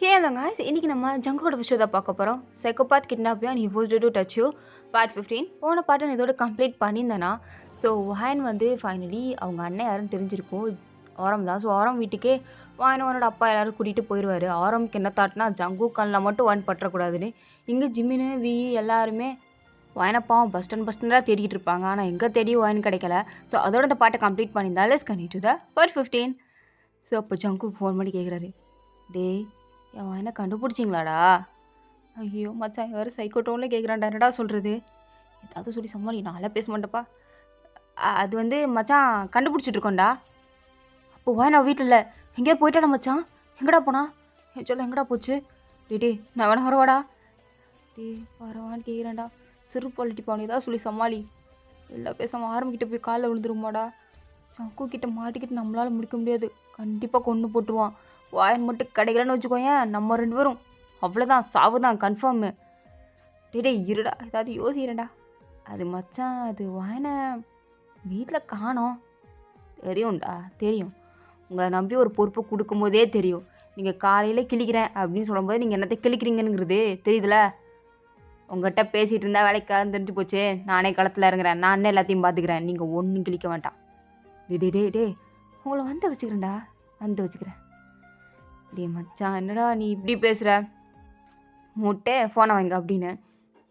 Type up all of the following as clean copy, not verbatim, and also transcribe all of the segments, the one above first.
Hello guys, இன்னைக்கு நம்ம ஜங்கோட விஷயம் தான் பார்க்க போகிறோம். Psychopath kidnap and he forced to touch you part 15. போன பாட்டை நான் இதோட கம்ப்ளீட் பண்ணியிருந்தேன்னா, ஸோ வயன் வந்து ஃபைனலி அவங்க அண்ணன் யாருன்னு தெரிஞ்சிருக்கும். ஆரம் தான். ஸோ ஆரம் வீட்டுக்கே வாயனவனோட அப்பா எல்லாரும் கூட்டிகிட்டு போயிடுவார். ஆரம்க்கு என்ன தாட்னா ஜங்கு கண்ணில் மட்டும் வாயின் பற்றக்கூடாதுன்னு. இங்கே ஜிம்மினு வி எல்லாருமே வாயனப்பாவும் பஸ் ஸ்டாண்டாக தேடிக்கிட்டு இருப்பாங்க. ஆனால் எங்கே தேடியும் வாயின் கிடைக்கல. ஸோ அதோட அந்த பாட்டை கம்ப்ளீட் பண்ணியிருந்தா let's continue to the part 15. So அப்போ ஜங்குக்கு ஃபோன் பண்ணி கேட்குறாரு, டேய் அவன் என்ன கண்டுபிடிச்சிங்களாடா? ஐயோ மச்சான் வேறு சைக்கோட்டோன்ல கேட்குறான்டா, என்னடா சொல்கிறது? ஏதாவது சொல்லி சமாளி, நான்லாம் பேச மாட்டேப்பா. அது வந்து மச்சான் கண்டுபிடிச்சிட்ருக்கோண்டா. அப்போ வா, நான் வீட்டில் இல்லை, எங்கேயா போயிட்டாடா மச்சான்? எங்கடா போனா? சொல்ல எங்கடா போச்சு? டே நான் வேணா வரவாடா. டே வரவான்னு கேட்குறேன்டா. சிறு பாலிட்டி பாவனி ஏதாவது சொல்லி சமாளி. எல்லாம் பேசாமல் ஆரம்பிக்கிட்ட போய் காலில் விழுந்துருமாடா. சங்கு கிட்ட மாட்டிக்கிட்டு நம்மளால் முடிக்க முடியாது, கண்டிப்பாக கொண்டு போட்டுருவான். வாயன் மட்டும் கிடைக்கலன்னு வச்சுக்கோயேன், நம்ம 2 பேரும் அவ்வளோதான், சாவு தான் கன்ஃபார்மு. டே இருடா, ஏதாவது யோசிக்கிறேன்டா. அது மச்சான், அது வாயனை வீட்டில் காணோம். தெரியும்டா தெரியும், உங்களை நம்பி ஒரு பொறுப்பு கொடுக்கும்போதே தெரியும். நீங்கள் காலையில் கிழிக்கிறேன் அப்படின்னு சொல்லும்போது நீங்கள் என்னத்தை கிழிக்கிறீங்கங்கிறது தெரியுதுல. உங்கள்கிட்ட பேசிகிட்டு இருந்தால் வேலைக்காக தெரிஞ்சு போச்சு. நானே களத்தில் இறங்குறேன், நானே எல்லாத்தையும் பார்த்துக்கிறேன், நீங்கள் ஒன்றும் கிழிக்க வேண்டாம். டே உங்களை வந்து வச்சுக்கிறேன்டா, வந்து வச்சுக்கிறேன். டே மச்சான் என்னடா நீ இப்படி பேசுகிற? முட்டை ஃபோனை வாங்க அப்படின்னு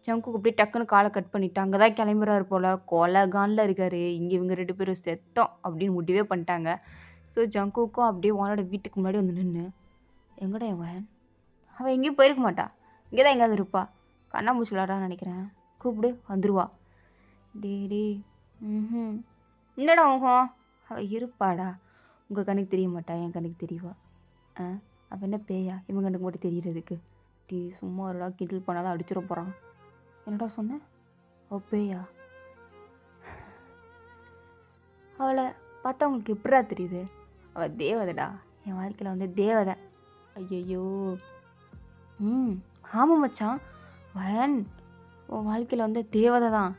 ஜங்குக்கு அப்படியே டக்குன்னு காலை கட் பண்ணிவிட்டு அங்கே தான் கிளம்புறாரு போல். கொலகானில் இருக்கார். இங்கே இவங்க 2 பேரும் செத்தோம் அப்படின்னு முடிவே பண்ணிட்டாங்க. ஸோ ஜங்குக்கும் அப்படியே உன்னோட வீட்டுக்கு முன்னாடி வந்து நின்று, எங்கடா என் வயன்? அவள் எங்கேயும் போயிருக்க மாட்டா, இங்கே தான் எங்கேயாவது இருப்பா. கண்ணாமூச்சி விளாடான்னு நினைக்கிறேன், கூப்பிடு வந்துடுவா. டே ம் என்னடா உகம்? அவள் இருப்பாடா, உங்கள் கண்ணுக்கு தெரிய மாட்டா, என் கண்ணுக்கு தெரியவா? அவள் என்ன பேயா இவங்க கண்ணுக்கு மட்டும் தெரியறதுக்கு? டீ சும்மா இருடா, கிண்டில் பண்ணாதான் அடிச்சிட போகிறான். என்னடா சொன்ன? அவள் பேயா? அவளை பார்த்தா உங்களுக்கு எப்படா தெரியுது? அவள் தேவதைடா, என் வாழ்க்கையில் வந்து தேவதை. ஐயையோ ஆமாம் மச்சான், வயன் உன் வாழ்க்கையில் வந்து தேவதை தான்.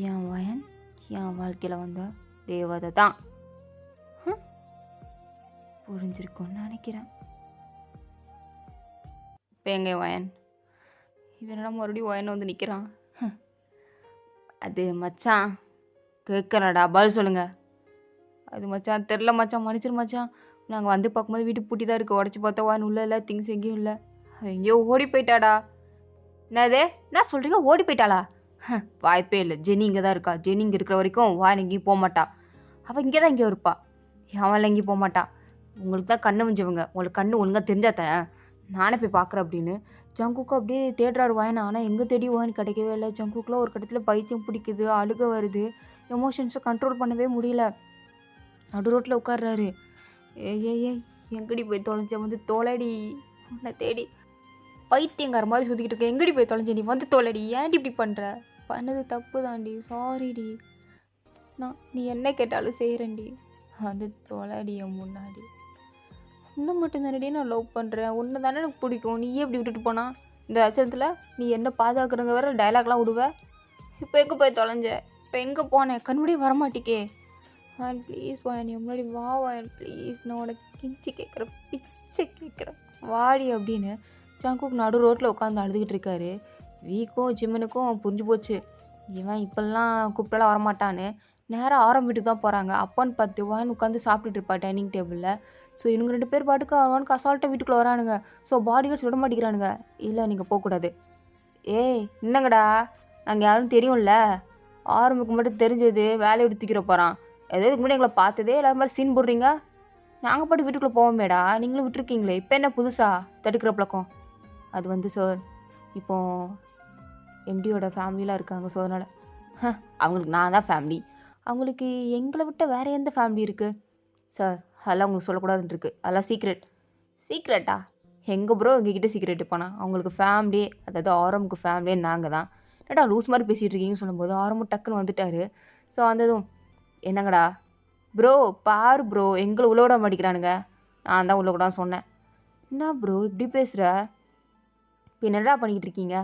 என் வயன் என் வாழ்க்கையில் வந்த தேவதை தான். புரிஞ்சிருக்கும்னு நினைக்கிறேன். இப்போ எங்கே வயன்? இவனடா மறுபடியும் வயன் வந்து நிற்கிறான். அது மச்சான் கேட்குறடா, பதில் சொல்லுங்க. அது மச்சான் தெரில மச்சான், மன்னிச்சிரு மச்சான். நாங்கள் வந்து பார்க்கும்போது வீட்டு பூட்டி தான் இருக்குது, உடச்சி பார்த்தா வான் உள்ள இல்லை, திங்ஸ் எங்கேயும் இல்லை. எங்கேயோ ஓடி போயிட்டாடா. என்னது என்ன சொல்கிறீங்க? ஓடி போயிட்டாளா? வாய்ப்பே இல்லை, ஜெனி இங்கே தான் இருக்கா. ஜெனி இங்கே இருக்கிற வரைக்கும் வான் எங்கேயும் போக மாட்டா. அவள் இங்கே தான் இங்கே இருப்பா, அவள் எங்கேயும் போக மாட்டா. உங்களுக்கு தான் கண்ணு வஞ்சவங்க, உங்களுக்கு கண்ணு ஒழுங்காக தெரிஞ்சாத்தேன் நானே போய் பார்க்குறேன் அப்படின்னு ஜங்குக்கு அப்படியே தேடுறாரு வாயனை. ஆனால் எங்கே தேடி வாயின் கிடைக்கவே இல்லை. ஜங்குக்குலாம் ஒரு கட்டத்தில் பைத்தியம் பிடிக்குது, அழுக வருது, எமோஷன்ஸை கண்ட்ரோல் பண்ணவே முடியல. நடு ரோட்டில் உட்கார்றாரு. ஏய் எங்கடி போய் தொலைஞ்ச? வந்து தோலடி, உன்னை தேடி பைத்தியங்கார மாதிரி சுற்றிக்கிட்டு இருக்க. எங்கடி போய் தொலைஞ்ச? நீ வந்து தோலடி, ஏன்டி இப்படி பண்ணுற? பண்ணது தப்பு தாண்டி, சாரிடி. நீ என்ன கேட்டாலும் செய்கிறேன்டி, வந்து தோலடி என் முன்னாடி. உன்னை மட்டும் தானடி நான் லவ் பண்ணுறேன், உன்னை தானே எனக்கு பிடிக்கும், நீயே இப்படி விட்டுட்டு போனா? இந்த அச்சத்தில் நீ என்ன பாதுகாக்கிறங்க வேற டைலாக்லாம் விடுவ. இப்போ எங்கே போய் தொலைஞ்ச? இப்போ எங்கே போனேன்? கண்முடியே வரமாட்டிக்கே. வாயன் ப்ளீஸ், வாயன் என் முன்னாடி வா வாயன் ப்ளீஸ், நான் உனக்கு கிஞ்சி கேட்குறேன், பிச்சை கேட்குறேன், வாடி அப்படின்னு ஜங்குக்கு நடு ரோட்டில் உட்காந்து அழுதுகிட்டு இருக்காரு. வீக்கும் ஜிம்மனுக்கும் புரிஞ்சு போச்சு, இவன் இப்போல்லாம் கூப்பிட்டாலாம் வரமாட்டான்னு. நேராக ஆரம் வீட்டுக்கு தான் போகிறாங்க. அப்போன்னு பார்த்து வாயன் உட்காந்து சாப்பிட்டுட்டு இருப்பா டைனிங் டேபிளில். ஸோ இவங்க 2 பேர் பாட்டுக்கு அவனுக்கு அசால்ட்டாக வீட்டுக்குள்ளே வரானுங்க. ஸோ பாடி கார்ட்ஸ் விட மாட்டேங்கிறானுங்க. இல்லை நீங்கள் போகக்கூடாது. ஏய் என்னங்கடா, நாங்கள் யாரும் தெரியும்ல, ஆரம்புக்கு மட்டும் தெரிஞ்சது வேலையை விட்டு தூக்கிற போகிறான். ஏதோ இதுக்கு முன்னாடி எங்களை பார்த்ததே எல்லாரும் மாதிரி சீன் போடுறீங்க. நாங்கள் பாட்டு வீட்டுக்குள்ளே போவோமேடா, நீங்களும் விட்டுருக்கீங்களே, இப்போ என்ன புதுசாக தடுக்கிற பழக்கம்? அது வந்து சார், இப்போது எம்டியோட ஃபேமிலியெலாம் இருக்காங்க. ஸோ அதனால் அவங்களுக்கு நான் தான் ஃபேமிலி, அவங்களுக்கு எங்களை விட்ட வேறு எந்த ஃபேமிலி இருக்குது சார்? அதெல்லாம் உங்களுக்கு சொல்லக்கூடாதுன்னு இருக்குது, அதெல்லாம் சீக்ரெட்டா? எங்கள் ப்ரோ எங்ககிட்ட சீக்ரெட் இருப்பானா? அவங்களுக்கு ஃபேமிலி, அதாவது ஆரம்புக்கு ஃபேமிலியே நாங்கள் தான். ஏடா லூஸ் மாதிரி பேசிகிட்டு இருக்கீங்கன்னு சொல்லும்போது ஆரம்பம் டக்குன்னு வந்துட்டார். ஸோ வந்ததும் என்னங்கடா ப்ரோ, பாரு ப்ரோ எங்களை உள்ள விட மாட்டேங்கிறானுங்க. நான் தான் உள்ள கூட சொன்னேன். என்ன ப்ரோ இப்படி பேசுகிற? இப்போ என்னடா பண்ணிக்கிட்டு இருக்கீங்க?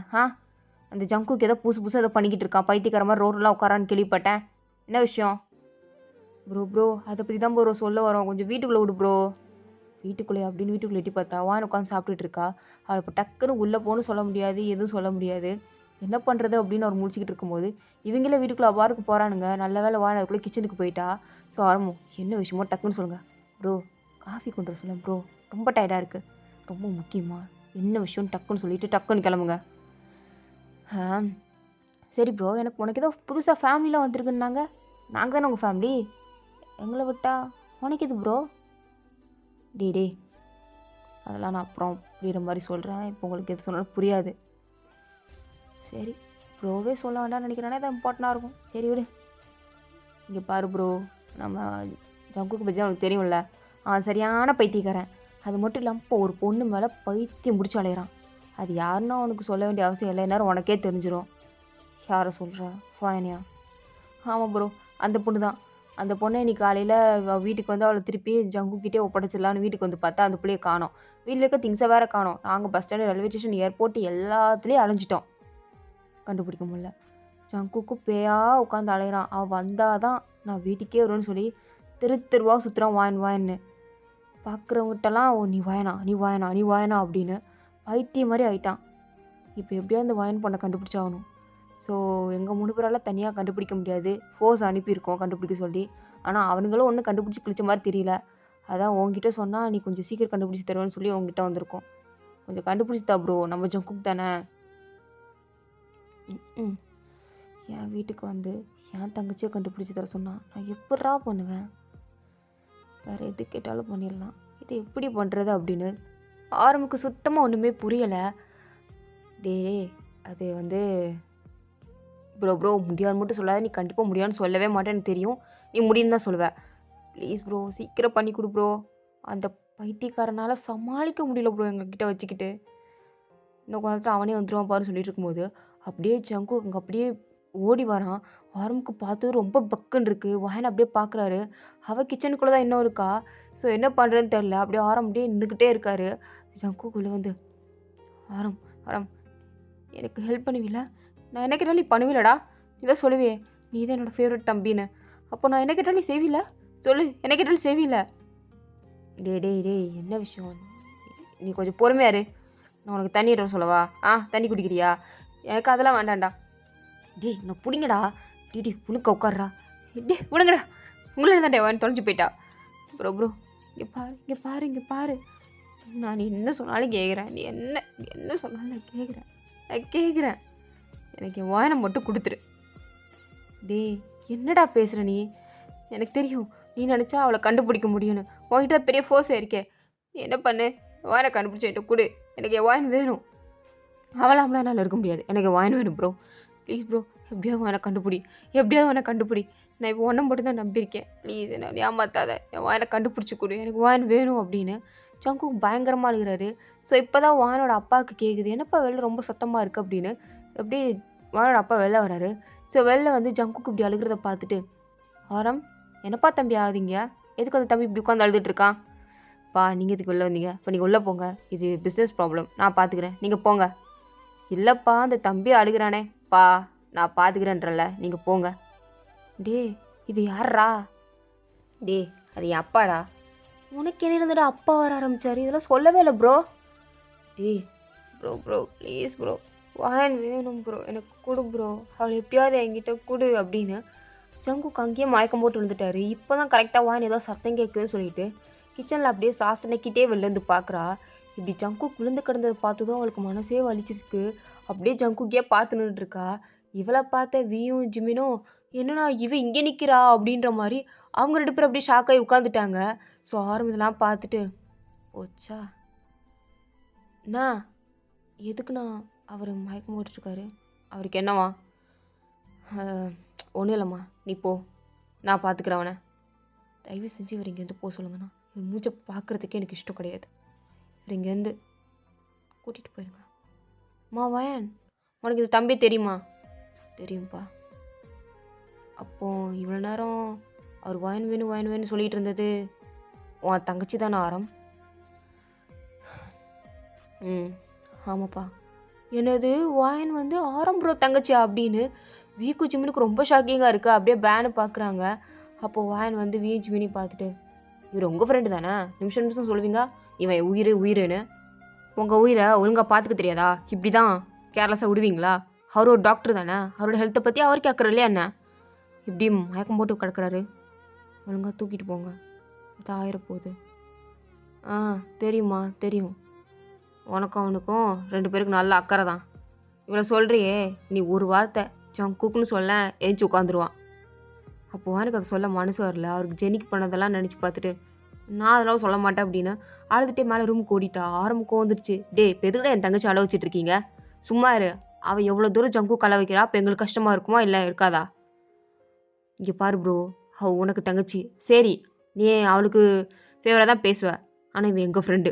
அந்த ஜங்குக்கு ஏதோ புதுசாக ஏதோ பண்ணிக்கிட்டு இருக்கான், பைத்தியக்கார மாதிரி ரோடெலாம் உட்காரான்னு கேள்விப்பட்டேன். என்ன விஷயம்? ப்ரோ அதை பற்றி தான் ப்ரோ சொல்ல வரோம், கொஞ்சம் வீட்டுக்குள்ளே விடு ப்ரோ. வீட்டுக்குள்ளே அப்படின்னு வீட்டுக்குள்ளே எட்டி பார்த்தா வான்னு உட்காந்து சாப்பிட்டுட்டு இருக்கா. அவளை இப்போ டக்குன்னு உள்ளே போகணும்னு சொல்ல முடியாது, எதுவும் சொல்ல முடியாது. என்ன பண்ணுறது அப்படின்னு அவர் முழிச்சிக்கிட்டு இருக்கும்போது இவங்களே வீட்டுக்குள்ளே அவ்வாறுக்கு போகிறானுங்க. நல்ல வேலை வான் அதுக்குள்ளே கிச்சனுக்கு போயிட்டா. ஸோ ஆரம்பம் என்ன விஷயமோ டக்குன்னு சொல்லுங்கள் ப்ரோ. காஃபி கொண்டு வர சொல்லுங்கள் ப்ரோ, ரொம்ப டயர்டாக இருக்குது. ரொம்ப முக்கியமா என்ன விஷயம்னு டக்குன்னு சொல்லிவிட்டு டக்குன்னு கிளம்புங்க. சரி ப்ரோ, எனக்கு உனக்கு ஏதோ புதுசாக ஃபேமிலிலாம் வந்திருக்குன்னாங்க. நாங்கள் தானே உங்கள் ஃபேமிலி, எங்களை விட்டா உனக்கு இது ப்ரோ? டே அதெல்லாம் நான் அப்புறம் புரிகிற மாதிரி சொல்கிறேன். இப்போ உங்களுக்கு எது சொன்னாலும் புரியாது. சரி ப்ரோவே சொல்ல வேண்டாம்னு நினைக்கிறேன்னா இது இம்பார்ட்டண்டாக இருக்கும். சரி விடு. இங்கே பாரு ப்ரோ, நம்ம ஜங்குக்கு பற்றி அவனுக்கு தெரியும்ல, சரியான பைத்தியக்காரன். அது மட்டும் இல்லாமல் இப்போ ஒரு பொண்ணு மேலே பைத்தியம் முடிச்சு அலையிறான். அது யாருன்னா அவனுக்கு சொல்ல வேண்டிய அவசியம் இல்லை, நேரம் உனக்கே தெரிஞ்சிடும். யாரை சொல்கிறா? ஃபைனியா? ஆமாம் ப்ரோ, அந்த பொண்ணு தான். அந்த பொண்ணை இன்னைக்கு காலையில் வீட்டுக்கு வந்து அவளை திருப்பி ஜங்குக்கிட்டே ஒப்படைச்சிடலான்னு வீட்டுக்கு வந்து பார்த்தா அந்த பிள்ளையை காணோம். வீட்டில் இருக்க திங்ஸை வேறு காணோம். நாங்கள் bus stand, railway station, airport எல்லாத்துலேயும் அலைஞ்சிட்டோம், கண்டுபிடிக்க முடியல. ஜங்குக்கு பேயா உட்காந்து அலையிறான். அவன் வந்தால் தான் நான் வீட்டுக்கே வருவேன்னு சொல்லி தெருவா சுற்றுறான் வாயின்னு. பார்க்குறவங்ககிட்டலாம் நீ வாயனா நீ வாயனா நீ வாயனா அப்படின்னு பைத்தியம் மாதிரி ஆயிட்டான். இப்போ எப்படியா அந்த வாயன் பொண்ணை கண்டுபிடிச்சாகணும். ஸோ எங்கள் 3 பேரால் தனியாக கண்டுபிடிக்க முடியாது. ஃபோர்ஸ் அனுப்பியிருக்கோம் கண்டுபிடிக்க சொல்லி. ஆனால் அவனுங்களும் ஒன்றும் கண்டுபிடிச்சி கிழிச்ச மாதிரி தெரியல. அதான் உங்ககிட்ட சொன்னால் நீ கொஞ்சம் சீக்கிரம் கண்டுபிடிச்சி தருவேன்னு சொல்லி உங்ககிட்ட வந்திருக்கோம். கொஞ்சம் கண்டுபிடிச்சி தா ப்ரோ, நம்ம ஜங்குக் தானே. என் வீட்டுக்கு வந்து என் தங்கச்சியை கண்டுபிடிச்சி தர சொன்னால் நான் எப்பட்றா பண்ணுவேன்? வேறு எது கேட்டாலும் பண்ணிடலாம், இது எப்படி பண்ணுறது அப்படின்னு ஆரம்புக்கு சுத்தமாக ஒன்றுமே புரியலை. அது வந்து ப்ரோ முடியாதுன்னு மட்டும் சொல்லாத. நீ கண்டிப்பாக முடியாதுன்னு சொல்லவே மாட்டேன்னு எனக்கு தெரியும். நீ முடியும்னு தான் சொல்லுவேன். ப்ளீஸ் ப்ரோ, சீக்கிரம் பண்ணி கொடு ப்ரோ. அந்த பைத்தியக்காரனால் சமாளிக்க முடியல ப்ரோ எங்ககிட்ட வச்சுக்கிட்டு. இன்னும் கொஞ்ச நேரத்தில் அவனே வந்துடுவான் பாருன்னு சொல்லிட்டு இருக்கும்போது அப்படியே ஜங்கு அங்கே அப்படியே ஓடி வரான். ஆரம்புக்கு பார்த்து ரொம்ப பக்குன்னு இருக்குது. வாயனை அப்படியே பார்க்குறாரு. அவள் கிச்சனுக்குள்ளே தான் இன்னும் இருக்கா. ஸோ என்ன பண்ணுறதுன்னு தெரில. அப்படியே ஆரம் அப்படியே நின்றுக்கிட்டே இருக்காரு. ஜங்குக்குள்ளே வந்து ஆரம் எனக்கு ஹெல்ப் பண்ணுவீல? நான் என்ன கேட்டாலும் நீ பண்ணுவீலடா, நீ தான் சொல்லுவே நீ தான் என்னோடய ஃபேவரட் தம்பின்னு. அப்போ நான் என்ன கேட்டாலும் நீ செய்வீல? சொல்லு, என்ன கேட்டாலும் செய்வீல? டே என்ன விஷயம்? நீ கொஞ்சம் பொறுமையாரு. நான் உனக்கு தண்ணி எடுத்து சொல்லவா? தண்ணி குடிக்கிறியா? எனக்கு அதெல்லாம் வேண்டாம்டா. நான் பிடிங்கடா. டி உனக்கு உட்காடுறா. விடுங்கடா. உங்களே தான் அவன் தொலைஞ்சு போயிட்டா. ப்ரோ இங்கே பாரு. நான் நீ என்ன சொன்னாலும் கேட்குறேன். நீ என்ன சொன்னாலும் நான் கேட்குறேன். எனக்கு என் வாயனை மட்டும் கொடுத்துரு. என்னடா பேசுகிற நீ? எனக்கு தெரியும் நீ நினச்சா அவளை கண்டுபிடிக்க முடியும்னு. உன்கிட்ட பெரிய ஃபோர்ஸ் ஆயிருக்கே. நீ என்ன பண்ணு, வாயனை கண்டுபிடிச்சிட்டு கொடு. எனக்கு என் வாயன் வேணும். அவளாமலாம் என்னால் இருக்க முடியாது. எனக்கு என் வாயன் வேணும் ப்ரோ. ப்ளீஸ் ப்ரோ, எப்படியாவது அவனை கண்டுபிடி. நான் இப்போ ஒன்றை மட்டும் தான் நம்பியிருக்கேன். ப்ளீஸ் என்ன ஏமாத்தாத. என் வாயனை கண்டுபிடிச்சி கொடு, எனக்கு வாயன் வேணும் அப்படின்னு ஜங்கு பயங்கரமாக இருக்கிறாரு. ஸோ இப்போ தான் வாயனோட அப்பாவுக்கு கேட்குது, என்னப்பா வெளில ரொம்ப சத்தமாக இருக்குது அப்படின்னு. அப்படியே வாயனோட அப்பா வெளில வராரு. ஸோ வெளில வந்து ஜங்குக்கு இப்படி அழுகிறத பார்த்துட்டு, ஆரம் என்னப்பா தம்பி ஆகுதுங்க? எதுக்கு அந்த தம்பி இப்படி உட்காந்து அழுதுட்டுருக்கான்? நீங்கள் இதுக்கு வெளில வந்தீங்க, இப்போ நீங்கள் உள்ளே போங்க. இது பிஸ்னஸ் ப்ராப்ளம், நான் பார்த்துக்கிறேன், நீங்கள் போங்க. இல்லைப்பா, அந்த தம்பி அழுகிறானே நான் பார்த்துக்கிறேன்றல, நீங்கள் போங்க. இது யாரா? அது என் அப்பாடா. உனக்கு என்ன இருந்துடா அப்பா வர ஆரம்பிச்சாரு? இதெல்லாம் சொல்லவே இல்லை ப்ரோ. ப்ரோ ப்ளீஸ் ப்ரோ, வாயன் வேணும் ப்ரோ, எனக்கு கொடு ப்ரோ, அவளை எப்படியாவது என்கிட்ட கொடு அப்படின்னு ஜங்குக்கு அங்கேயே மயக்கம் போட்டு விழுந்துட்டாரு. இப்போ தான் கரெக்டாக வாயன் ஏதோ சத்தம் கேட்குதுன்னு சொல்லிட்டு கிச்சனில் அப்படியே சாசனைக்கிட்டே வெளிலேருந்து பார்க்குறா. இப்படி ஜங்குக்கு விழுந்து கிடந்ததை பார்த்ததும் அவளுக்கு மனசே வலிச்சிருக்கு. அப்படியே ஜங்குக்கே பார்த்து நின்றுட்டுருக்கா. இவளை பார்த்த வியும் ஜிமினும் என்னன்னா இவ இங்கே நிற்கிறா அப்படின்ற மாதிரி அவங்க 2 பேரும் அப்படியே ஷாக்காகி உட்காந்துட்டாங்க. ஸோ ஆரம்பத்தெல்லாம் பார்த்துட்டு ஓச்சா எதுக்குண்ணா அவர் மயக்கம் போட்டுருக்காரு? அவருக்கு என்னவா? ஒன்றும் இல்லைம்மா, நீ போ, நான் பார்த்துக்கிறேன் அவனை. தயவு செஞ்சு இவர் இங்கேருந்து போக சொல்லுங்கண்ணா. இவர் மூச்சை பார்க்குறதுக்கே எனக்கு இஷ்டம் கிடையாது. இவர் இங்கேருந்து கூட்டிகிட்டு போயிருங்க. வாயன், உனக்கு இது தம்பி தெரியுமா? தெரியும்ப்பா. அப்போது இவ்வளோ நேரம் அவர் வாயன் வேணும் சொல்லிகிட்டு இருந்தது உன் தங்கச்சி தானே ஆரம்? ஆமாப்பா. என்னது வாயன் வந்து ஆரம் ப்ரோ தங்கச்சியா அப்படின்னு வீக்கு ஜிமினுக்கு ரொம்ப ஷாக்கிங்காக இருக்குது. அப்படியே பேனு பார்க்குறாங்க. அப்போது வாயன் வந்து ஜிமினி பார்த்துட்டு, இவர் உங்கள் ஃப்ரெண்டு தானே? நிமிஷம் சொல்லுவீங்க, இவன் உயிர் உயிருன்னு. உங்கள் உயிரை ஒழுங்காக பார்த்துக்க தெரியாதா? இப்படி தான் கேர்லெஸ்ஸாக விடுவீங்களா? அவர் ஒரு டாக்டர் தானே, அவரோட ஹெல்த்தை பற்றி அவர் கேட்குற இல்லையா என்ன? இப்படி மயக்கம் போட்டு கிடக்குறாரு. ஒழுங்காக தூக்கிட்டு போங்க, இது ஆயிரப்போகுது. ஆ தெரியுமா, தெரியும். உனக்கும் அவனுக்கும் 2 பேருக்கு நல்ல அக்கறை தான். இவ்வளோ சொல்கிறியே, நீ ஒரு வார்த்தை ஜங்குக்குன்னு சொல்ல ஏஞ்சி உட்காந்துருவான். அப்போது எனக்கு அதை சொல்ல மனசு வரல. அவருக்கு ஜெனிக்கு பண்ணதெல்லாம் நினச்சி பார்த்துட்டு நான் அதெல்லாம் சொல்ல மாட்டேன் அப்படின்னு அழுதுகிட்டே மேலே ரூமுக்கு ஓடிட்டா. ஆரம்பம் வந்துடுச்சு. டே இப்போ எதுக்கூட என் தங்கச்சி அளவு வச்சுட்டு இருக்கீங்க? சும்மா இரு. அவள் எவ்வளோ தூரம் ஜங்கு கலை வைக்கிறா, இப்போ எங்களுக்கு கஷ்டமாக இருக்குமா இல்லை இருக்காதா? இங்கே பாரு ப்ரோ, அவள் உனக்கு தங்கச்சி சரி, நீ அவளுக்கு ஃபேவராக தான் பேசுவேன். ஆனால் இவன் எங்கள் ஃப்ரெண்டு,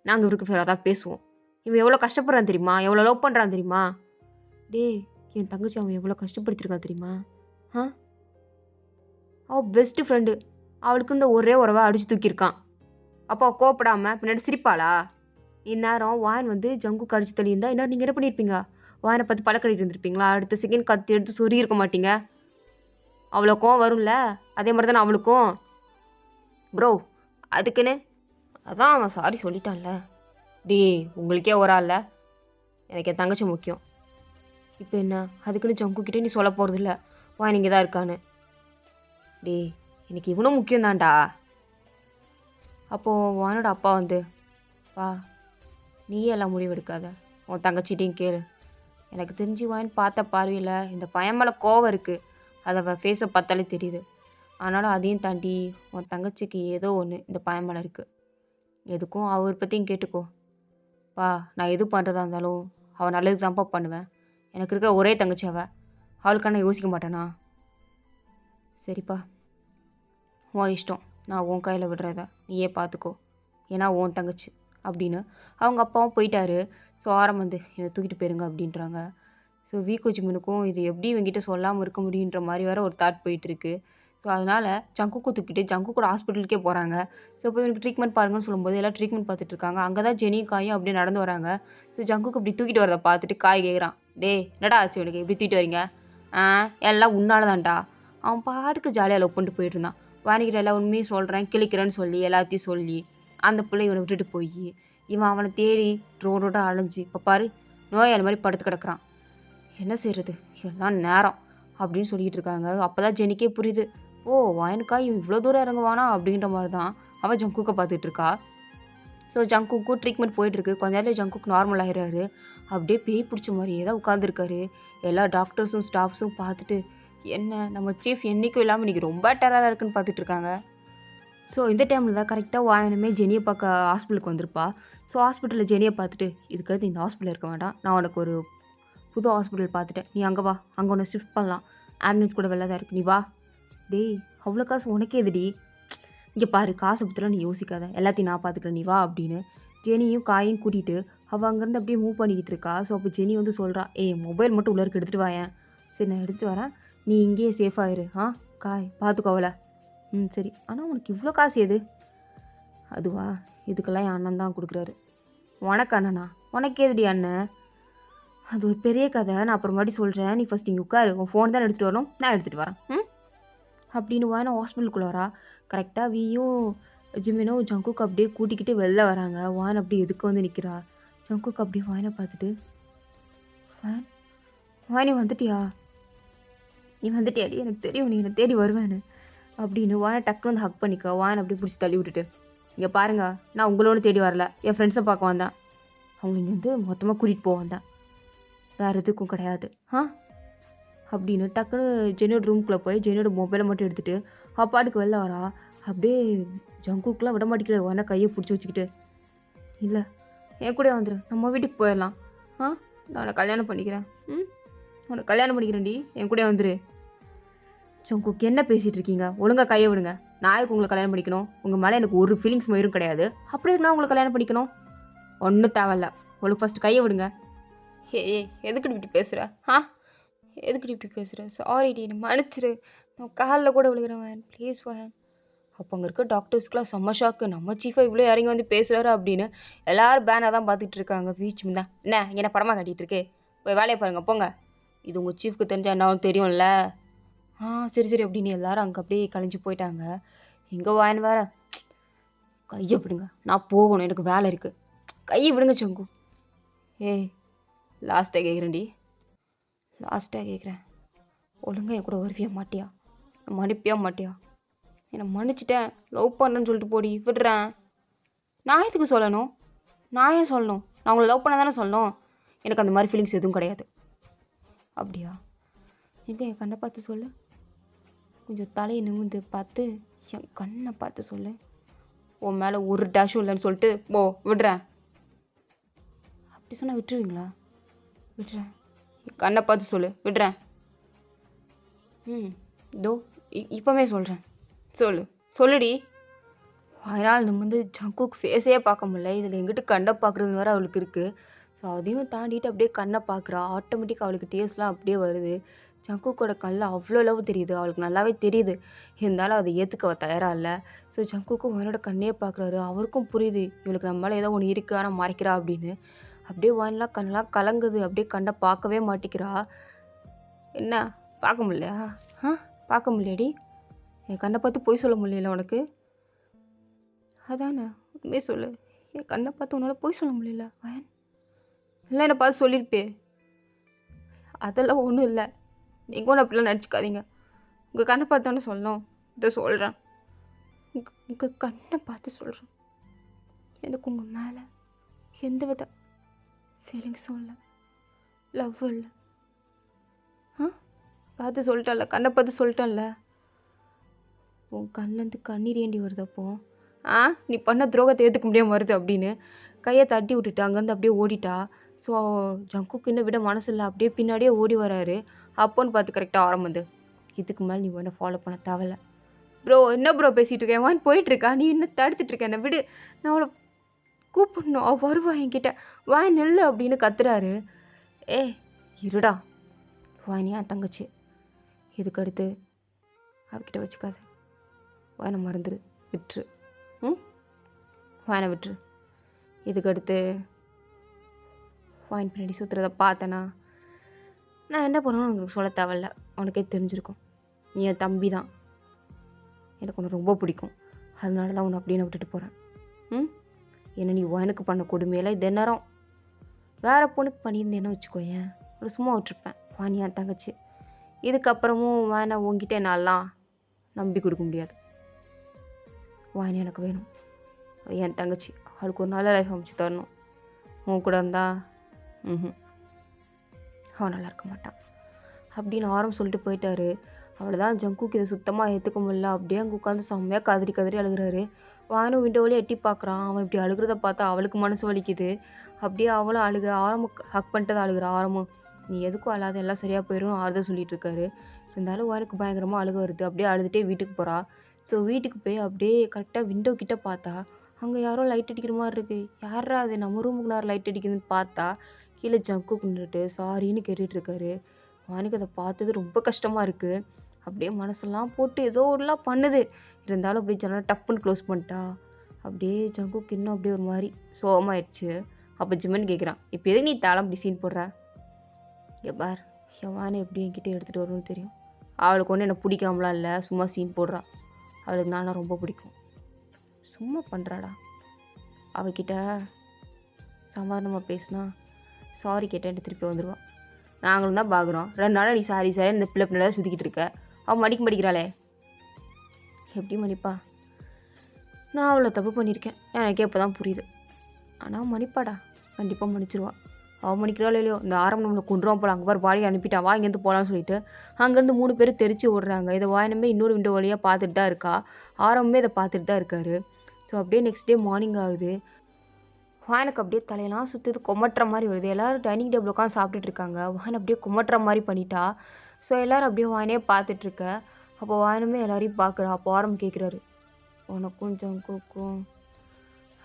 நாங்கள் இவருக்கு ஃபேவராக தான் பேசுவோம். இவன் எவ்வளோ கஷ்டப்படுறான் தெரியுமா, எவ்வளோ லவ் பண்ணுறான் தெரியுமா? டே என் தங்கச்சி அவன் எவ்வளோ கஷ்டப்படுத்திருக்கான் தெரியுமா? ஆ அவள் பெஸ்ட்டு ஃப்ரெண்டு, அவளுக்கு இந்த ஒரே உறவை அடித்து தூக்கியிருக்கான். அப்போ கோப்படாமல் பின்னாடி சிரிப்பாளா? இந்நேரம் வாயன் வந்து ஜங்கு கடிச்சு தள்ளியிருந்தா இன்னும் நீங்கள் என்ன பண்ணியிருப்பீங்க? வாயனை பார்த்து பழக்கடிட்டு இருந்திருப்பீங்களா? அடுத்த செகண்ட் கத்தி எடுத்து சொறி இருக்க மாட்டீங்க? அவ்வளோ கோவம் வரும்ல, அதே மாதிரி தானே அவளுக்கும். ப்ரோ அதுக்குன்னு அதான் அவன் சாரி சொல்லிட்டான்ல. டே உங்களுக்கே ஒரு ஆள்ல, எனக்கு என் தங்கச்சி முக்கியம். இப்போ என்ன அதுக்குன்னு ஜங்குக்கிட்டே நீ சொல்ல போகிறது இல்லை வாயன் இங்கே தான் இருக்கான்னு? டே எனக்கு இவனும் முக்கியம் தான்டா. அப்போது வானோட அப்பா வந்து, பா நீயே எல்லாம் முடிவெடுக்காத, உன் தங்கச்சிட்டையும் கேளு. எனக்கு தெரிஞ்சு வாயின் பார்த்த பார்வையில் இந்த பையன் மேலே கோவம் இருக்குது, அதை அவன் ஃபேஸை பார்த்தாலே தெரியுது. ஆனாலும் அதையும் தாண்டி உன் தங்கச்சிக்கு ஏதோ ஒன்று இந்த பையன் மேலே இருக்குது. எதுக்கும் அவர் பற்றியும் கேட்டுக்கோ. பா நான் எது பண்ணுறதா இருந்தாலும் அவள் நல்லது தான்ப்பா பண்ணுவேன். எனக்கு இருக்க ஒரே தங்கச்சி அவளுக்கான யோசிக்க மாட்டேனா? சரிப்பா உன் இஷ்டம், நான் உன் கையில் விடுறத நீயே பார்த்துக்கோ, ஏன்னா உன் தங்கச்சி அப்படின்னு அவங்க அப்பாவும் போயிட்டாரு. ஸோ ஆரம் வந்து இவன் தூக்கிட்டு போயிருங்க அப்படின்றாங்க. ஸோ வீக்கோ ஜிம்முனுக்கும் இது எப்படி இவங்கிட்ட சொல்லாமல் இருக்க முடியுன்ற மாதிரி வேறு ஒரு தாட் போயிட்டுருக்கு. ஸோ அதனால் ஜங்குக்கும் தூக்கிட்டு ஜங்கு கூட ஹாஸ்பிட்டலுக்கே போகிறாங்க. ஸோ இப்போ எனக்கு ட்ரீட்மெண்ட் பாருங்கன்னு சொல்லும்போது எல்லாம் ட்ரீட்மெண்ட் பார்த்துட்ருக்காங்க. அங்கே தான் ஜெனியும் காயும் அப்படியே நடந்து வராங்க. ஸோ ஜங்குக்கு இப்படி தூக்கிட்டு வரதை பார்த்துட்டு காய் கேட்குறான். டே என்னடா ஆச்சு இவனுக்கு இப்படி தூக்கிட்டு வரீங்க? எல்லாம் உன்னால தான்டா. அவன் பாட்டுக்கு ஜாலியாக லவ் பண்ணிட்டு போயிட்டு இருந்தான். வாணிக்கிட்ட எல்லா உண்மையும் சொல்கிறேன் கிளிக்கிறேன்னு சொல்லி எல்லாத்தையும் சொல்லி அந்த பிள்ளை இவனை விட்டுட்டு போய் இவன் அவனை தேடி ரோடோட அலைஞ்சி இப்போ பாரு நோயாளி மாதிரி படுத்து கிடக்குறான். என்ன செய்கிறது, எல்லாம் நேரம் அப்படின்னு சொல்லிக்கிட்டு இருக்காங்க. அப்போ தான் ஜெனிக்கே புரியுது, ஓ வாயனுக்கா இவன் இவ்வளோ தூரம் இறங்குவானா அப்படின்ற மாதிரி தான் அவள் ஜங்குக்கை பார்த்துட்டு இருக்கா. ஸோ ஜங்குக்கும் ட்ரீட்மெண்ட் போயிட்டுருக்கு. கொஞ்ச நேரம் ஜங்குக்கு நார்மல் ஆகிடுறாரு. அப்படியே பேய் பிடிச்ச மாதிரியே தான் உட்காந்துருக்காரு. எல்லா டாக்டர்ஸும் ஸ்டாஃப்ஸும் பார்த்துட்டு என்ன நம்ம சீஃப் என்றைக்கும் இல்லாமல் இன்றைக்கி ரொம்ப டெரராக இருக்குன்னு பார்த்துட்ருக்காங்க. ஸோ இந்த டைமில் தான் கரெக்டாக வாயனுமே ஜெனியை பார்க்க ஹாஸ்பிட்டலுக்கு வந்திருப்பா. ஸோ ஹாஸ்பிட்டலில் ஜெனியை பார்த்துட்டு இதுக்கடுத்து இந்த ஹாஸ்பிட்டலில் இருக்க வேண்டாம், நான் உனக்கு ஒரு புது ஹாஸ்பிட்டல் பார்த்துட்டேன், நீ அங்கே வா, அங்கே ஒன்று ஷிஃப்ட் பண்ணலாம், ஆம்புலன்ஸ் கூட வெளில தான் இருக்குது, நீ வா. டேய் அவ்வளோ காசு உனக்கே எதுடி? இங்கே பாரு காசை பற்றிலாம் நீ யோசிக்காத, எல்லாத்தையும் நான் பார்த்துக்கிறேன், நீ வா அப்படின்னு ஜெனியும் காயும் கூட்டிகிட்டு அவள் அங்கேருந்து அப்படியே மூவ் பண்ணிக்கிட்டு இருக்கா. ஸோ அப்போ ஜெனி வந்து சொல்கிறா, மொபைல் மட்டும் உள்ளே இருக்க எடுத்துகிட்டு வாயேன். சரி நான் எடுத்துகிட்டு வரேன், நீ இங்கேயே சேஃபாக இரு. காய் பார்த்துக்கோவல. சரி, ஆனால் உனக்கு இவ்வளோ காசு எது? அதுவா, இதுக்கெல்லாம் என் அண்ணன் தான் கொடுக்குறாரு. உனக்கு அண்ணனா? உனக்கு எதுடி அண்ணன்? அது ஒரு பெரிய கதை, நான் அப்புறமாட்டி சொல்கிறேன், நீ ஃபஸ்ட் இங்கே உட்காரு, உன் ஃபோன் தான் எடுத்துகிட்டு வரணும், நான் எடுத்துகிட்டு வரேன் அப்படின்னு வாயனை ஹாஸ்பிட்டலுக்குள்ளே வரா. கரெக்டாக வீயும் ஜிம்மினும் ஜங்குக்கு அப்படியே கூட்டிக்கிட்டு வெளில வராங்க. வாயன் அப்படியே எதுக்கு வந்து நிற்கிறா. ஜங்குக்கு அப்படியே வாயனை பார்த்துட்டு, வாயனி வந்துட்டியா, நீ வந்துட்டியாடி, எனக்கு தெரியும் நீ என்னை தேடி வருவேன்னு அப்படின்னு வாயனை டக்குன்னு வந்து ஹக் பண்ணிக்க. வாயனை அப்படியே பிடிச்சி தள்ளி விட்டுட்டு, இங்கே பாருங்க நான் உங்களோட தேடி வரல, என் ஃப்ரெண்ட்ஸை பார்க்க வந்தேன், அவங்க இங்கே வந்து மொத்தமாக கூட்டிகிட்டு போக வந்தேன், வேறு எதுக்கும் கிடையாது அப்படின்னு டக்குன்னு ஜெனியோட ரூம்குள்ளே போய் ஜெனியோட மொபைலை மட்டும் எடுத்துகிட்டு அப்பாட்டுக்கு வெளில வரா. அப்படியே ஜங்குக்கெலாம் விட மாட்டேங்கிறார். வாயனை கையை பிடிச்சி வச்சுக்கிட்டு, இல்லை என் கூட வந்துடு, நம்ம வீட்டுக்கு போயிடலாம், நான் உன்னை கல்யாணம் பண்ணிக்கிறேன், உன்னை கல்யாணம் பண்ணிக்கிறேன்டி, என் கூட வந்துடு. ஜங்குக்கு என்ன பேசிகிட்டு இருக்கீங்க, ஒழுங்காக கையை விடுங்க, நான் எதுக்கு உங்களை கல்யாணம் பண்ணிக்கணும், உங்கள் மேலே எனக்கு ஒரு ஃபீலிங்ஸ் மயிரும் கிடையாது, அப்படி நான் உங்களை கல்யாணம் பண்ணிக்கணும், ஒன்றும் தேவையில்ல, உங்களுக்கு ஃபஸ்ட்டு கையை விடுங்க. எதுக்கு இப்படி பேசுகிற, எதுக்கு இப்படி பேசுகிற, சாரி டி, மன்னிச்சிரு, நான் காலில் கூட விழுகிறேன் வேன், ப்ளீஸ் வேன். அப்போ அங்கே இருக்க டாக்டர்ஸ்க்குலாம் செம்ம ஷாக்கு, நம்ம சீஃபாக இவ்வளோ இறங்கி வந்து பேசுகிறாரு அப்படின்னு எல்லோரும் பேனாக தான் பார்த்துட்டு இருக்காங்க. பீச் தான் என்ன இங்கே என்ன படமாக காட்டிகிட்டு இருக்கே, போய் வேலையை பாருங்கள் போங்க, இது உங்கள் சீஃப்க்கு தெரிஞ்சால் என்ன தெரியும்ல. சரி சரி அப்படின்னு எல்லோரும் அங்கே அப்படியே கழிஞ்சு போயிட்டாங்க. எங்கே வாயன் வேறு கையை விடுங்க, நான் போகணும், எனக்கு வேலை இருக்குது. கையை விடுங்க சங்கு. ஏய், லாஸ்ட்டாக கேட்குறேன்டி, லாஸ்ட்டாக கேட்குறேன். ஒழுங்கா என் கூட வருவியா மாட்டியா? மன்னிப்பியா மாட்டியா? என்னை மன்னிச்சிட்டேன், லவ் பண்ணேன்னு சொல்லிட்டு போடி, விடுறேன். நான் எதுக்கு சொல்லணும்? நான் ஏன் சொல்லணும்? நான் உங்களை லவ் பண்ண தானே சொல்லணும். எனக்கு அந்த மாதிரி ஃபீலிங்ஸ் எதுவும் கிடையாது. அப்படியா? எங்கே என் கண்ணை பார்த்து சொல்லு. கொஞ்சம் தலையை நிமிர்ந்து பார்த்து என் கண்ணை பார்த்து சொல்லு. உன் மேலே ஒரு டேஷும் இல்லைன்னு சொல்லிட்டு போ, விடுறேன். அப்படி சொன்னால் விட்டுருவீங்களா? விடுறேன். என் கண்ணை பார்த்து சொல்லு, விடுறேன். இதோ இப்போவே சொல்கிறேன், சொல்லு, சொல்லுடி. அதனால் நம்ம வந்து ஜங்குக்கு ஃபேஸே பார்க்க முடியல, இதில் எங்கிட்ட கண்ணை பார்க்குறது வேறு அவளுக்கு இருக்குது. ஸோ அதையும் தாண்டிட்டு அப்படியே கண்ணை பார்க்குறா. ஆட்டோமேட்டிக்காக அவளுக்கு டேஸ்ட்லாம் அப்படியே வருது. ஜங்குக்கோட கண்ணில் அவ்வளோ அளவு தெரியுது, அவளுக்கு நல்லாவே தெரியுது. இருந்தாலும் அதை ஏற்றுக்க தயாராக இல்லை. ஸோ ஜங்குக்கும் வாயனோட கண்ணையே பார்க்குறாரு. அவருக்கும் புரியுது இவளுக்கு நம்ம மேலே ஏதோ ஒன்று இருக்குது ஆனால் மறைக்கிறா அப்படின்னு. அப்படியே வாயினெலாம் கண்ணெலாம் கலங்குது. அப்படியே கண்ணை பார்க்கவே மாட்டிக்கிறா. என்ன பார்க்க முடியலையா? பார்க்க முடியலடி? என் கண்ணை பார்த்து பொய் சொல்ல முடியல உனக்கு? அதானே, உண்மையே சொல்லு. என் கண்ணை பார்த்து உன்னால் பொய் சொல்ல முடியல வாயன்? இல்லை, என்னை பார்த்து சொல்லியிருப்பே. அதெல்லாம் ஒன்றும் இல்லை, நீங்கள் ஒன்றும் அப்படிலாம் நினச்சிக்காதீங்க. உங்கள் கண்ணை பார்த்தானே சொல்லணும். இதை சொல்கிறேன், உங்கள் கண்ணை பார்த்து சொல்கிறேன். எனக்கு உங்கள் மேலே எந்த வித ஃபீலிங்ஸும் இல்லை, லவ் இல்லை. பார்த்து சொல்லிட்டேன்ல, கண்ணை பார்த்து சொல்லிட்டேன்ல. உன் கண்ணிலேருந்து கண்ணீர் ஏண்டி வருது அப்போ? நீ பண்ண துரோகத்தை ஏற்றுக்க முடியாமல் வருது அப்படின்னு கையை தட்டி விட்டுட்டு அங்கேருந்து அப்படியே ஓடிட்டா. ஸோ ஜங்குக்கு இன்னும் விட மனசு இல்லை, அப்படியே பின்னாடியே ஓடி வராரு. அப்போன்னு பார்த்து கரெக்டாக ஆரம்புது. இதுக்கு மேலே நீ உன்னை ஃபாலோ பண்ண தேவையில்ல. ப்ரோ என்ன ப்ரோ பேசிகிட்டு இருக்கேன்? வான் போயிட்டுருக்கா, நீ இன்னும் தடுத்துட்ருக்க, என்னை விடு, நான் அவளை கூப்பிடணும், அவள் வருவா என்கிட்ட, வாய் நெல்லு அப்படின்னு கத்துறாரு. இருடா, வாயினி என் தங்கச்சி, இதுக்கு அடுத்து அவகிட்ட வச்சுக்காது. வாயனை மறந்துடு, விட்டுரு. வாயனை விட்டுரு. இதுக்கு அடுத்து வாயின் பின்னாடி சுற்றுறதை பார்த்தேன்னா நான் என்ன பண்ணுவேன்னு உங்களுக்கு சொல்ல தேவையில்ல, உனக்கே தெரிஞ்சிருக்கும். நீ என் தம்பி தான், எனக்கு உன்னை ரொம்ப பிடிக்கும், அதனால தான் உன்னை அப்படியே நான் விட்டுட்டு போகிறேன். என்ன நீ வாயனுக்கு பண்ண கொடுமையில இது நேரம் வேறு பொண்ணுக்கு பண்ணியிருந்தேன்னு வச்சுக்கோயேன், ஒரு சும்மா விட்டுருப்பேன். வாணி என் தங்கச்சி, இதுக்கப்புறமும் வாயனை உங்ககிட்ட என்னாலாம் நம்பி கொடுக்க முடியாது. வாயனை எனக்கு வேணும், என் தங்கச்சி, அவளுக்கு ஒரு நல்ல லைஃப் அமைச்சு தரணும். உன் கூட இருந்தால் அவன் நல்லா இருக்க மாட்டான் அப்படின்னு ஆரம் சொல்லிட்டு போயிட்டாரு. அவ்வளோதான், ஜங்குக்கு இதை சுத்தமாக ஏற்றுக்க முடியல. அப்படியே அங்கே உட்காந்து செம்மையாக கதறி கதறி அழுகிறாரு. வாயனும் விண்டோவிலே எட்டி பார்க்குறான். அவன் இப்படி அழுகிறத பார்த்தா அவளுக்கு மனசு வலிக்குது. அப்படியே அவளும் ஆரம்பம் ஹக் பண்ணிட்டு தான் அழுகிறா. ஆரம்பம் நீ எதுக்கும் அழாத, எல்லாம் சரியாக போயிடும் ஆறுதல் சொல்லிட்டு இருக்காரு. இருந்தாலும் வாயனுக்கு பயங்கரமாக அழுக வருது. அப்படியே அழுதுகிட்டே வீட்டுக்கு போகிறா. ஸோ வீட்டுக்கு போய் அப்படியே கரெக்டாக விண்டோ கிட்டே பார்த்தா அங்கே யாரோ லைட் அடிக்கிற மாதிரி இருக்குது. யாரா அது, நம்ம ரூமுக்கு நேரம் லைட் அடிக்குதுன்னு பார்த்தா கீழே ஜங்குக்கு நின்றுட்டு சாரின்னு கேட்டுட்ருக்காரு. வானுக்கு அதை பார்த்தது ரொம்ப கஷ்டமாக இருக்குது. அப்படியே மனசெல்லாம் போட்டு ஏதோ ஒன்றுலாம் பண்ணுது. இருந்தாலும் அப்படியே ஜன்னல் டப்புன்னு க்ளோஸ் பண்ணிட்டா. அப்படியே ஜங்குக்கு இன்னும் அப்படியே ஒரு மாதிரி சோகமாயிடுச்சு. அப்போ ஜிம்மன் கேட்குறான், இப்போ எதுக்கு நீ தாளம் அப்படி சீன் போடுற? பார், என் வானை எப்படி என்கிட்ட எடுத்துகிட்டு வரும்னு தெரியும். அவளுக்கு ஒன்று என்னை பிடிக்காமலாம் இல்லை, சும்மா சீன் போடுறா. அவளுக்கு நானும் ரொம்ப பிடிக்கும், சும்மா பண்ணுறாடா. அவகிட்ட சாதாரணமாக பேசினா சாரி கேட்டேன்ட்டு திருப்பி வந்துடுவான். நாங்களும் தான் பார்க்குறோம், 2 நாளாக நீ சாரி சாரி இந்த பிள்ளை பிள்ளை சுற்றிக்கிட்டு இருக்க. அவள் மடிக்கிறாளே, எப்படி மன்னிப்பா? நான் அவ்வளோ தப்பு பண்ணியிருக்கேன், எனக்கே இப்போ தான் புரியுது. ஆனால் மன்னிப்பாடா, கண்டிப்பாக மன்னிச்சிருவா. அவள் மன்னிக்கிறாளோ இல்லையோ, இந்த ஆரம்பம் நம்மளை கொண்டுருவான் போல, அங்கே பாரு பாடி அனுப்பிட்டான், வா இங்கேருந்து போகலான்னு சொல்லிட்டு அங்கேருந்து 3 பேர் தெரிச்சு ஓடுறாங்க. இதை வாயினமே இன்னொரு விண்டோ வழியாக பார்த்துட்டு தான் இருக்கா. ஆரம்பமே இதை பார்த்துட்டு தான் இருக்காரு. ஸோ அப்படியே நெக்ஸ்ட் டே மார்னிங் ஆகுது. வாயனுக்கு அப்படியே தலையெல்லாம் சுற்றுது, கொமட்டுற மாதிரி வருது. எல்லோரும் டைனிங் டேபிள் உட்காந்து சாப்பிட்டுட்டு இருக்காங்க. வாயன் அப்படியே கொமட்டுற மாதிரி பண்ணிட்டா. ஸோ எல்லோரும் அப்படியே வாயனே பார்த்துட்ருக்க. அப்போ வாயனுமே எல்லாரையும் பார்க்குறா. அப்போ ஆரம்பம் கேட்குறாரு, உனக்கும் ஜங்குக்கும்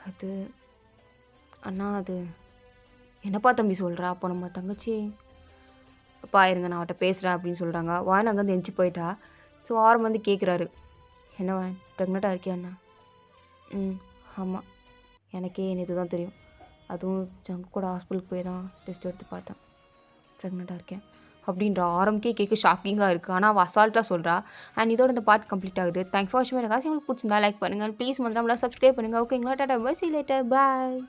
அது அண்ணா அது என்னப்பா தம்பி சொல்கிறா? அப்போ நம்ம தங்கச்சி அப்பா இருங்க நான் அவட்ட பேசுகிறேன் அப்படின்னு சொல்கிறாங்க. வாயன் அங்கேருந்து எஞ்சி போயிட்டா. ஸோ ஆரம் வந்து கேட்குறாரு, என்ன வாயன் ப்ரெக்னெண்ட்டாக இருக்கியா அண்ணா? ஆமாம், எனக்கே நேற்று தான் தெரியும். அதுவும் ஜங்கு கூட ஹாஸ்பிட்டலுக்கு போய் தான் டெஸ்ட் எடுத்து பார்த்தேன், ப்ரெக்னெண்ட்டாக இருக்கேன். அப்படின்ற ஆரம்பக்கே கேட்க ஷாக்கிங்காக இருக்குது. ஆனால் அவள் அசால்ட்டாக சொல்கிறா. அண்ட் இதோட இந்த பார்ட் கம்ப்ளீட் ஆகுது. தேங்க்ஸ் ஃபார் வாட்சிங். எனக்கு உங்களுக்கு பிடிச்சிருந்தா லைக் பண்ணுங்கள். ப்ளீஸ் மறக்காம சப்ஸ்கிரைப் பண்ணுங்கள். ஓகேங்களா? Tata bye. See you later. Bye.